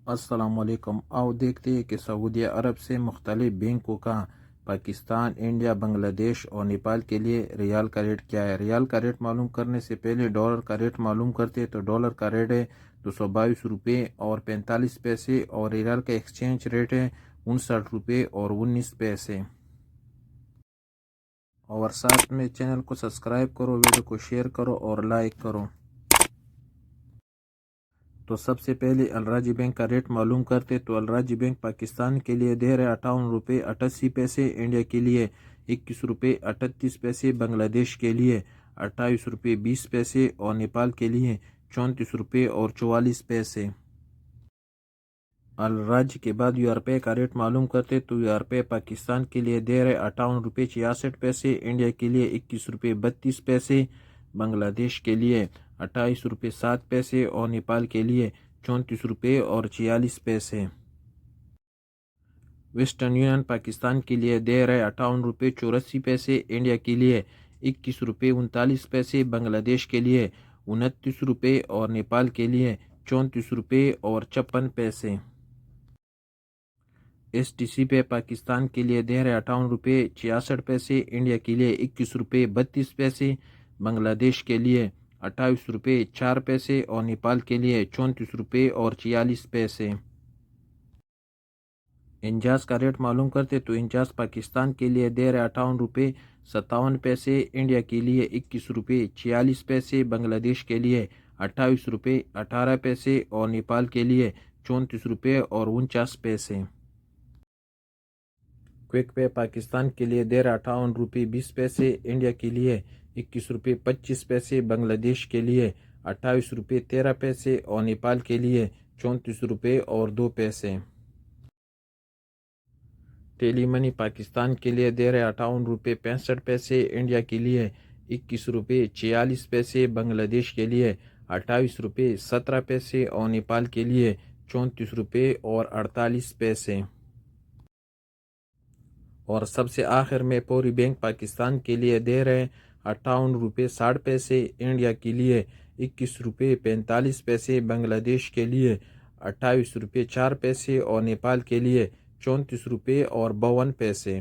السلام علیکم۔ آؤ دیکھتے ہیں کہ سعودی عرب سے مختلف بینکوں کا پاکستان، انڈیا، بنگلہ دیش اور نیپال کے لیے ریال کا ریٹ کیا ہے۔ ریال کا ریٹ معلوم کرنے سے پہلے ڈالر کا ریٹ معلوم کرتے ہیں تو ڈالر کا ریٹ ہے 222 روپے اور 45 پیسے اور ریال کا ایکسچینج ریٹ ہے 59 روپے اور 19 پیسے۔ اور ساتھ میں چینل کو سبسکرائب کرو، ویڈیو کو شیئر کرو اور لائک کرو۔ تو سب سے پہلے الراجی بینک کا ریٹ معلوم کرتے تو الراجی بینک پاکستان کے لیے دے رہے 58 روپے 88 پیسے، انڈیا کے لیے 21 روپے 38 پیسے، بنگلہ دیش کے لیے 28 روپے 20 پیسے اور نیپال کے لیے 34 روپے اور 44 پیسے۔ الراجی کے بعد یو روپے کا ریٹ معلوم کرتے تو یو روپے پاکستان کے لیے دے رہے 58 روپے 66 پیسے، انڈیا کے لیے 21 روپے 32 پیسے، بنگلہ دیش کے لیے 28 روپے 7 پیسے اور نیپال کے لیے 34 روپے اور 46 پیسے۔ ویسٹرن یونین پاکستان کے لیے دے رہے 58 روپے 84 پیسے، انڈیا کے لیے 21 روپے 39 پیسے، بنگلہ دیش کے لیے 29 روپے اور نیپال کے لیے 34 روپے اور 56 پیسے۔ ایس ٹی سی پہ پاکستان کے لیے دے رہے 58 روپے 66 پیسے، انڈیا کے لیے 21 روپے 32 پیسے، بنگلہ دیش کے لیے 28 روپے 4 پیسے اور نیپال کے لیے 34 روپے اور 46 پیسے۔ انجاز کا ریٹ معلوم کرتے تو انجاز پاکستان کے لیے دے رہے 58 روپے 57 پیسے، انڈیا کے لیے 21 روپے 46 پیسے، بنگلہ دیش کے لیے 28 روپے 18 پیسے اور نیپال کے لیے 34 روپے اور 49 پیسے۔ کوئک پے پاکستان کے لیے دے رہا 58 روپے 20 پیسے، انڈیا کے لیے 21 روپے 25 پیسے، بنگلہ دیش کے لیے 28 روپے 13 پیسے اور نیپال کے لیے 34 روپے اور 2 پیسے۔ ٹیلی منی پاکستان کے لیے دے رہے 58 روپے 65 پیسے، انڈیا کے لیے 21 روپے 46 پیسے، بنگلہ دیش کے لیے 28 روپے 17 پیسے اور نیپال کے لیے 34 روپے اور 48 پیسے۔ اور سب سے آخر میں پوری بینک پاکستان کے لیے دے رہے 58 روپے 60 پیسے، انڈیا کے لیے 21 روپے 45 پیسے، بنگلہ دیش کے لیے 28 روپے 4 پیسے اور نیپال کے لیے 34 روپے اور 52 پیسے۔